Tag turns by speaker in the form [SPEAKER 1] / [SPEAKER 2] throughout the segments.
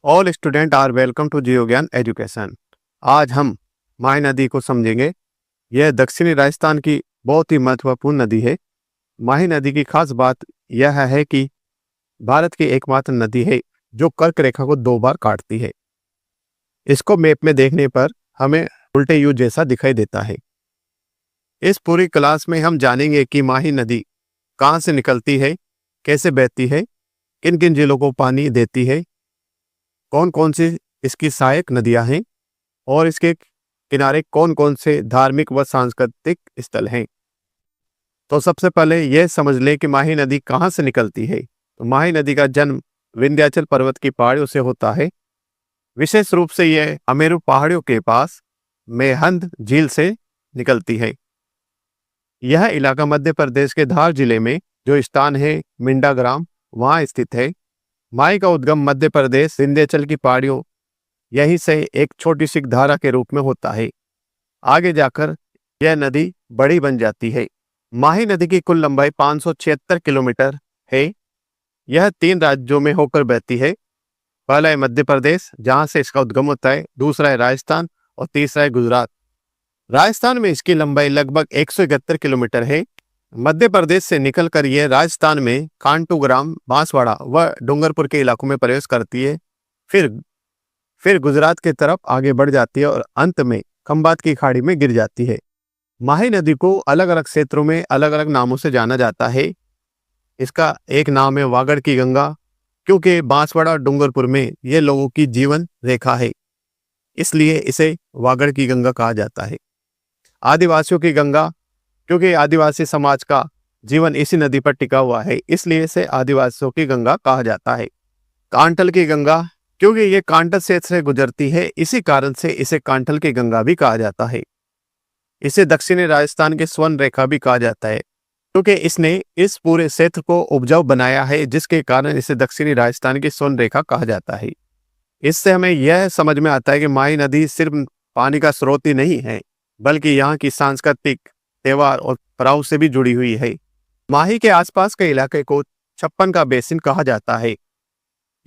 [SPEAKER 1] All student are welcome to Jio Gyan education. आज हम माही नदी को समझेंगे। यह दक्षिणी राजस्थान की बहुत ही महत्वपूर्ण नदी है। माही नदी की खास बात यह है कि भारत की एकमात्र नदी है जो कर्क रेखा को 2 बार काटती है। इसको मैप में देखने पर हमें उल्टे यू जैसा दिखाई देता है। इस पूरी क्लास में हम जानेंगे कि माही नदी कहाँ से निकलती है, कैसे बहती है, किन किन जिलों को पानी देती है, कौन कौन सी इसकी सहायक नदियां हैं और इसके किनारे कौन कौन से धार्मिक व सांस्कृतिक स्थल हैं। तो सबसे पहले यह समझ लें कि माही नदी कहाँ से निकलती है। तो माही नदी का जन्म विंध्याचल पर्वत की पहाड़ियों से होता है। विशेष रूप से यह अमेरू पहाड़ियों के पास मेहंद झील से निकलती है। यह इलाका मध्य प्रदेश के धार जिले में जो स्थान है मिंडा ग्राम, वहां स्थित है। माही का उद्गम मध्य प्रदेश विंध्याचल की पहाड़ियों यहीं से एक छोटी सी धारा के रूप में होता है। आगे जाकर यह नदी बड़ी बन जाती है। माही नदी की कुल लंबाई 576 किलोमीटर है। यह 3 राज्यों में होकर बहती है। पहला है मध्य प्रदेश, जहां से इसका उद्गम होता है। दूसरा है राजस्थान और तीसरा है गुजरात। राजस्थान में इसकी लंबाई लगभग 171 किलोमीटर है। मध्य प्रदेश से निकलकर यह राजस्थान में कांटूग्राम, बांसवाड़ा व डूंगरपुर के इलाकों में प्रवेश करती है। फिर गुजरात की तरफ आगे बढ़ जाती है और अंत में खंबात की खाड़ी में गिर जाती है। माही नदी को अलग अलग क्षेत्रों में अलग अलग नामों से जाना जाता है। इसका एक नाम है वागड़ की गंगा, क्योंकि बांसवाड़ा और डूंगरपुर में यह लोगों की जीवन रेखा है, इसलिए इसे वागड़ की गंगा कहा जाता है। आदिवासियों की गंगा, क्योंकि आदिवासी समाज का जीवन इसी नदी पर टिका हुआ है, इसलिए इसे आदिवासियों की गंगा कहा जाता है। कांटल की गंगा, क्योंकि ये कांटल क्षेत्र से गुजरती है, इसी कारण से इसे कांटल की गंगा भी कहा जाता है। इसे दक्षिणी राजस्थान की स्वर्ण रेखा भी कहा जाता है, क्योंकि इसने इस पूरे क्षेत्र को उपजाऊ बनाया है, जिसके कारण इसे दक्षिणी राजस्थान की स्वर्ण रेखा कहा जाता है। इससे हमें यह समझ में आता है कि माही नदी सिर्फ पानी का स्रोत ही नहीं है, बल्कि यहाँ की सांस्कृतिक त्योहार और पराव से भी जुड़ी हुई है। माही के आसपास के इलाके को छप्पन का बेसिन कहा जाता है।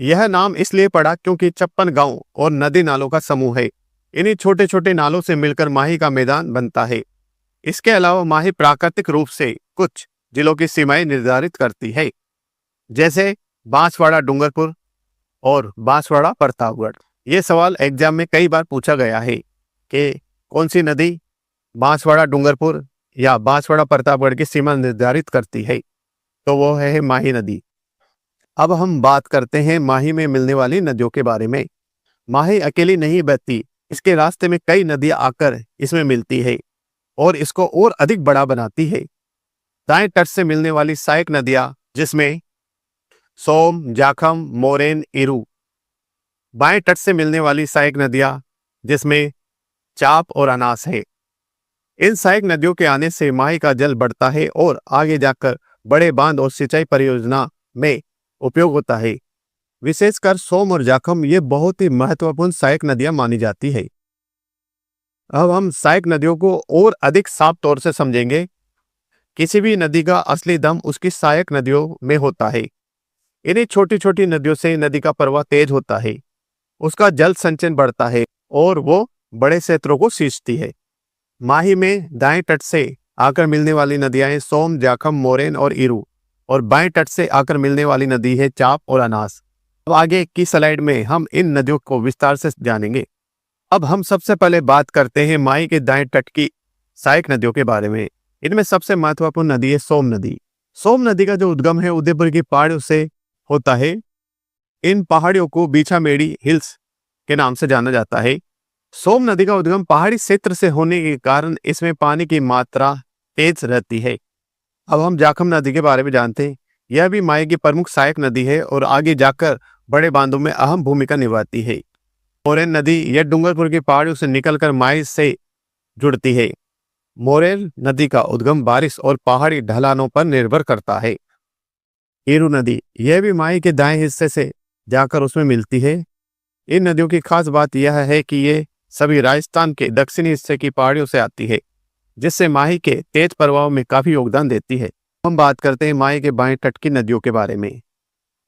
[SPEAKER 1] यह नाम इसलिए पड़ा क्योंकि 56 गांव और नदी नालों का समूह है। इन्हीं छोटे छोटे नालों से मिलकर माही का मैदान बनता है। इसके अलावा माही प्राकृतिक रूप से कुछ जिलों की सीमाएं निर्धारित करती है, जैसे बांसवाड़ा डूंगरपुर और बांसवाड़ा प्रतापगढ़। ये सवाल एग्जाम में कई बार पूछा गया है कि कौन सी नदी बांसवाड़ा डूंगरपुर या बांसवाड़ा प्रतापगढ़ की सीमा निर्धारित करती है, तो वो है माही नदी। अब हम बात करते हैं माही में मिलने वाली नदियों के बारे में। माही अकेली नहीं बहती, इसके रास्ते में कई नदियां आकर इसमें मिलती है और इसको और अधिक बड़ा बनाती है। दाएं तट से मिलने वाली सहायक नदियां, जिसमें सोम, जाखम, मोरेन, इरू। बाएं तट से मिलने वाली सहायक नदियां, जिसमें चाप और अनास है। इन सहायक नदियों के आने से माही का जल बढ़ता है और आगे जाकर बड़े बांध और सिंचाई परियोजना में उपयोग होता है। विशेषकर सोम और जाखम ये बहुत ही महत्वपूर्ण सहायक नदियां मानी जाती है। अब हम सहायक नदियों को और अधिक साफ तौर से समझेंगे। किसी भी नदी का असली दम उसकी सहायक नदियों में होता है। इन्हीं छोटी छोटी नदियों से नदी का प्रवाह तेज होता है, उसका जल संचयन बढ़ता है और वो बड़े क्षेत्रों को सींचती है। माही में दाएं तट से आकर मिलने वाली नदियां हैं सोम, जाखम, मोरेन और इरू, और बाएं तट से आकर मिलने वाली नदी है चाप और अनास। अब आगे की स्लाइड में हम इन नदियों को विस्तार से जानेंगे। अब हम सबसे पहले बात करते हैं माही के दाएं तट की सहायक नदियों के बारे में। इनमें सबसे महत्वपूर्ण नदी है सोम नदी। सोम नदी का जो उद्गम है उदयपुर की पहाड़ियों से होता है। इन पहाड़ियों को बीछामेड़ी हिल्स के नाम से जाना जाता है। सोम नदी का उद्गम पहाड़ी क्षेत्र से होने के कारण इसमें पानी की मात्रा तेज रहती है। अब हम जाखम नदी के बारे में जानते हैं। यह भी माही की प्रमुख सहायक नदी है और आगे जाकर बड़े बांधों में अहम भूमिका निभाती है। मोरेन नदी यह डूंगरपुर की पहाड़ियों से निकलकर माही से जुड़ती है। मोरेन नदी का उद्गम बारिश और पहाड़ी ढलानों पर निर्भर करता है। इरू नदी यह भी माही के दाएं हिस्से से जाकर उसमें मिलती है। इन नदियों की खास बात यह है कि ये सभी राजस्थान के दक्षिणी हिस्से की पहाड़ियों से आती है, जिससे माही के तेज प्रवाह में काफी योगदान देती है। हम बात करते हैं माही के बाएं तट की नदियों के बारे में।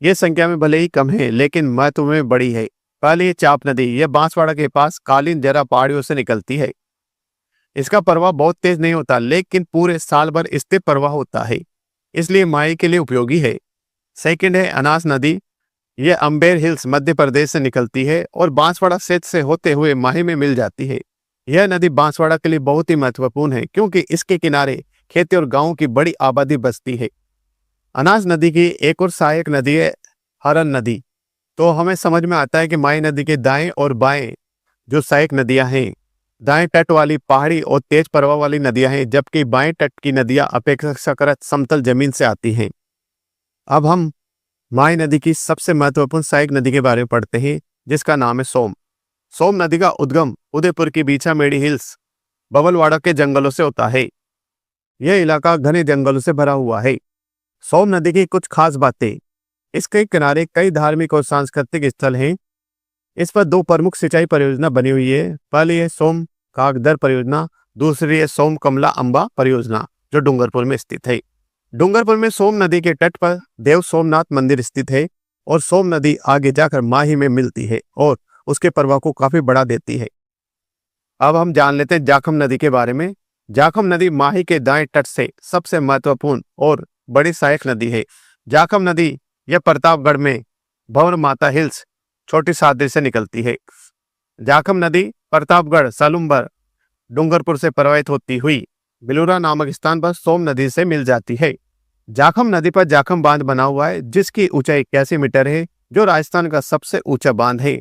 [SPEAKER 1] ये संख्या में भले ही कम है, लेकिन महत्व में बड़ी है। पहली चाप नदी, यह बांसवाड़ा के पास कालीन जरा पहाड़ियों से निकलती है। इसका प्रवाह बहुत तेज नहीं होता, लेकिन पूरे साल भर स्थिर प्रवाह होता है, इसलिए माही के लिए उपयोगी है। सेकंड है अनास नदी। यह अम्बेर हिल्स मध्य प्रदेश से निकलती है और बांसवाड़ा क्षेत्र से होते हुए माही में मिल जाती है। यह नदी बांसवाड़ा के लिए बहुत ही महत्वपूर्ण है, क्योंकि इसके किनारे खेती और गांवों की बड़ी आबादी बसती है। अनास नदी की एक और सहायक नदी है हरन नदी। तो हमें समझ में आता है कि माही नदी के दाएं और बाएं जो सहायक नदियां हैं, दाएं तट वाली पहाड़ी और तेज प्रवाह वाली नदियां हैं, जबकि बाएं तट की नदियां अपेक्षाकृत समतल जमीन से आती हैं। अब हम माही नदी की सबसे महत्वपूर्ण सहायक नदी के बारे में पढ़ते हैं, जिसका नाम है सोम। सोम नदी का उद्गम उदयपुर की बीछामेड़ी हिल्स बबलवाड़ा के जंगलों से होता है। यह इलाका घने जंगलों से भरा हुआ है। सोम नदी की कुछ खास बातें। इसके किनारे कई धार्मिक और सांस्कृतिक स्थल हैं। इस पर दो प्रमुख सिंचाई परियोजना बनी हुई है। पहली है सोम कागदर परियोजना, दूसरी है सोम कमला अंबा परियोजना, जो डूंगरपुर में स्थित है। डूंगरपुर में सोम नदी के तट पर देव सोमनाथ मंदिर स्थित है और सोम नदी आगे जाकर माही में मिलती है और उसके प्रवाह को काफी बढ़ा देती है। अब हम जान लेते हैं जाखम नदी के बारे में। जाखम नदी माही के दाएं तट से सबसे महत्वपूर्ण और बड़ी सहायक नदी है। जाखम नदी यह प्रतापगढ़ में भंवर माता हिल्स छोटी सादरी से निकलती है। जाखम नदी प्रतापगढ़ सालुम्बर डूंगरपुर से प्रवाहित होती हुई बिलूरा नामक स्थान पर सोम नदी से मिल जाती है। जाखम नदी पर जाखम बांध बना हुआ है, जिसकी ऊंचाई 81 मीटर है, जो राजस्थान का सबसे ऊंचा बांध है,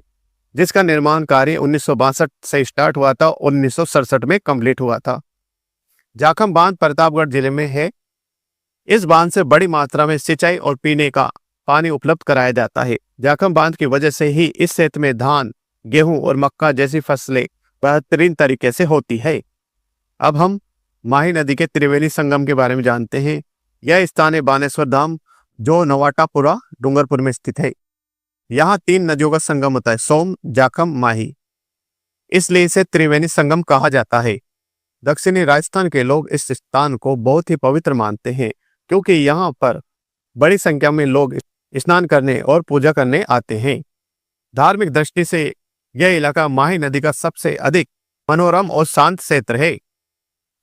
[SPEAKER 1] जिसका निर्माण कार्य 1962 से स्टार्ट हुआ था और 1967 में कंप्लीट हुआ था। जाखम बांध प्रतापगढ़ जिले में है। इस बांध से बड़ी मात्रा में सिंचाई और पीने का पानी उपलब्ध कराया जाता है। जाखम बांध की वजह से ही इस क्षेत्र में धान, गेहूं और मक्का जैसी फसलें बेहतरीन तरीके से होती है। अब हम माही नदी के त्रिवेणी संगम के बारे में जानते हैं। यह स्थान है बानेश्वर धाम, जो नवाटापुरा डूंगरपुर में स्थित है। यहाँ 3 नदियों का संगम होता है, सोम, जाखम, माही, इसलिए इसे त्रिवेणी संगम कहा जाता है। दक्षिणी राजस्थान के लोग इस स्थान को बहुत ही पवित्र मानते हैं, क्योंकि यहाँ पर बड़ी संख्या में लोग स्नान करने और पूजा करने आते हैं। धार्मिक दृष्टि से यह इलाका माही नदी का सबसे अधिक मनोरम और शांत क्षेत्र है।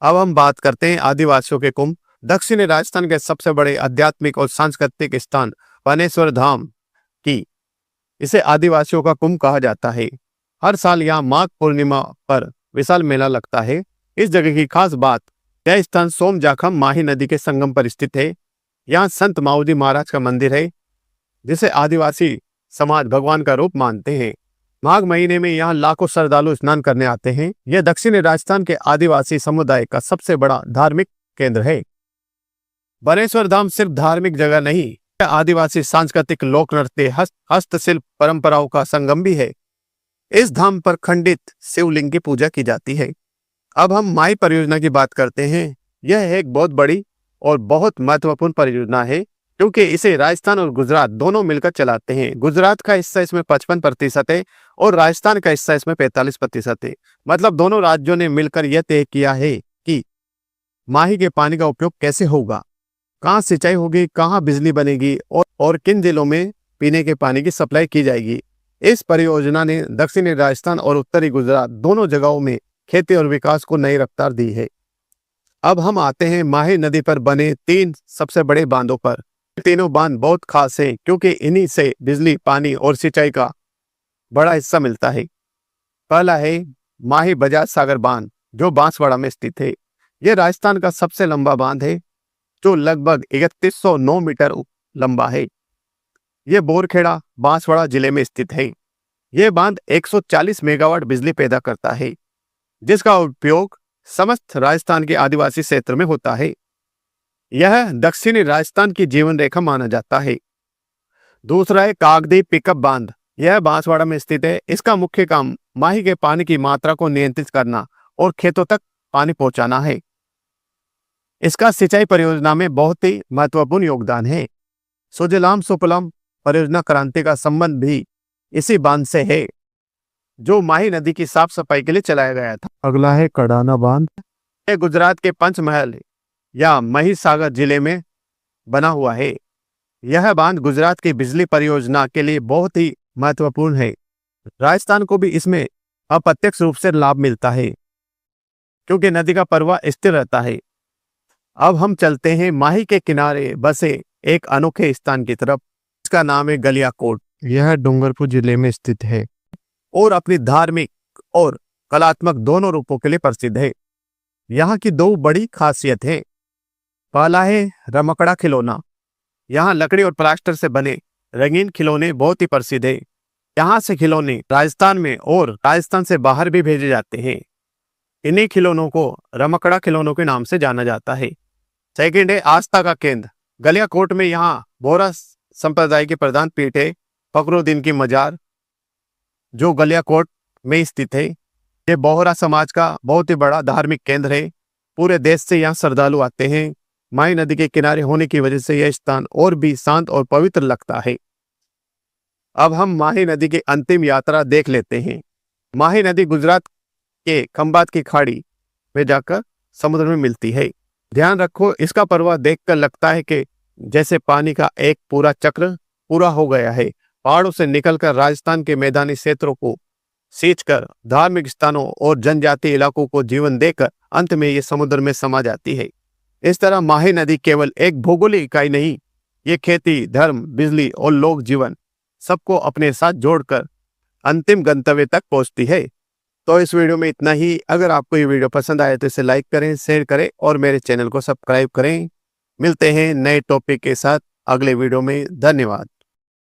[SPEAKER 1] अब हम बात करते हैं आदिवासियों के कुंभ। दक्षिणी राजस्थान के सबसे बड़े आध्यात्मिक और सांस्कृतिक स्थान बानेश्वर धाम की इसे आदिवासियों का कुंभ कहा जाता है। हर साल यहाँ माघ पूर्णिमा पर विशाल मेला लगता है। इस जगह की खास बात, यह स्थान सोम जाखम माही नदी के संगम पर स्थित है। यहाँ संत माऊजी महाराज का मंदिर है, जिसे आदिवासी समाज भगवान का रूप मानते हैं। माघ महीने में यहाँ लाखों श्रद्धालु स्नान करने आते हैं। यह दक्षिणी राजस्थान के आदिवासी समुदाय का सबसे बड़ा धार्मिक केंद्र है। बानेश्वर धाम सिर्फ धार्मिक जगह नहीं, यह आदिवासी सांस्कृतिक लोक नृत्य, हस्तशिल्प परंपराओं का संगम भी है। इस धाम पर खंडित शिवलिंग की पूजा की जाती है। अब हम माही परियोजना की बात करते हैं। यह एक बहुत बड़ी और बहुत महत्वपूर्ण परियोजना है, क्योंकि इसे राजस्थान और गुजरात दोनों मिलकर चलाते हैं। गुजरात का हिस्सा इसमें 55% है और राजस्थान का हिस्सा इसमें 45% है। मतलब दोनों राज्यों ने मिलकर यह तय किया है कि माही के पानी का उपयोग कैसे होगा, कहाँ सिंचाई होगी, कहाँ बिजली बनेगी और किन जिलों में पीने के पानी की सप्लाई की जाएगी। इस परियोजना ने दक्षिणी राजस्थान और उत्तरी गुजरात दोनों जगहों में खेती और विकास को नई रफ्तार दी है। अब हम आते हैं माही नदी पर बने 3 सबसे बड़े बांधों पर। तीनों बांध बहुत खास हैं, क्योंकि इन्हीं से बिजली, पानी और सिंचाई का बड़ा हिस्सा मिलता है। पहला है माही बजाज सागर बांध, जो बांसवाड़ा में स्थित है। यह राजस्थान का सबसे लंबा बांध है, जो लगभग 3109 मीटर लंबा है। यह बोरखेड़ा बांसवाड़ा जिले में स्थित है। यह बांध 140 मेगावाट बिजली पैदा करता है, जिसका उपयोग समस्त राजस्थान के आदिवासी क्षेत्र में होता है। यह दक्षिणी राजस्थान की जीवन रेखा माना जाता है। दूसरा है कागदी पिकअप बांध। यह बांसवाड़ा में स्थित है। इसका मुख्य काम माही के पानी की मात्रा को नियंत्रित करना और खेतों तक पानी पहुंचाना है। इसका सिंचाई परियोजना में बहुत ही महत्वपूर्ण योगदान है। सुजलाम सुफलाम परियोजना क्रांति का संबंध भी इसी बांध से है, जो माही नदी की साफ सफाई के लिए चलाया गया था। अगला है कडाना बांध। यह गुजरात के पंचमहल या महिसागर जिले में बना हुआ है। यह बांध गुजरात की बिजली परियोजना के लिए बहुत ही महत्वपूर्ण है। राजस्थान को भी इसमें अप्रत्यक्ष रूप से लाभ मिलता है क्योंकि नदी का प्रवाह स्थिर रहता है। अब हम चलते हैं माही के किनारे बसे एक अनोखे स्थान की तरफ। इसका नाम है गलियाकोट। यह डूंगरपुर जिले में स्थित है और अपनी धार्मिक और कलात्मक दोनों रूपों के लिए प्रसिद्ध है। यहाँ की दो बड़ी खासियत है। पहला है रमकड़ा खिलौना। यहाँ लकड़ी और प्लास्टर से बने रंगीन खिलौने बहुत ही प्रसिद्ध है। यहाँ से खिलौने राजस्थान में और राजस्थान से बाहर भी भेजे जाते हैं। इन्हीं खिलौनों को रमकड़ा खिलौनों के नाम से जाना जाता है। सेकंड है आस्था का केंद्र। गलियाकोट में यहाँ बोहरा संप्रदाय की प्रधान पीठ है फखरुद्दीन की मजार, जो गलियाकोट में स्थित है। ये बोहरा समाज का बहुत ही बड़ा धार्मिक केंद्र है। पूरे देश से यहाँ श्रद्धालु आते हैं। माही नदी के किनारे होने की वजह से यह स्थान और भी शांत और पवित्र लगता है। अब हम माही नदी की अंतिम यात्रा देख लेते हैं। माही नदी गुजरात के खंभात की खाड़ी में जाकर समुद्र में मिलती है। ध्यान रखो, इसका प्रवाह देखकर लगता है कि जैसे पानी का एक पूरा चक्र पूरा हो गया है। पहाड़ों से निकलकर राजस्थान के मैदानी क्षेत्रों को सींचकर धार्मिक स्थानों और जनजातीय इलाकों को जीवन देकर अंत में ये समुद्र में समा जाती है। इस तरह माही नदी केवल एक भौगोलिक इकाई नहीं, ये खेती, धर्म, बिजली और लोक जीवन सबको अपने साथ जोड़कर अंतिम गंतव्य तक पहुंचती है। तो इस वीडियो में इतना ही। अगर आपको ये वीडियो पसंद आए तो इसे लाइक करें, शेयर करें और मेरे चैनल को सब्सक्राइब करें। मिलते हैं नए टॉपिक के साथ अगले वीडियो में। धन्यवाद।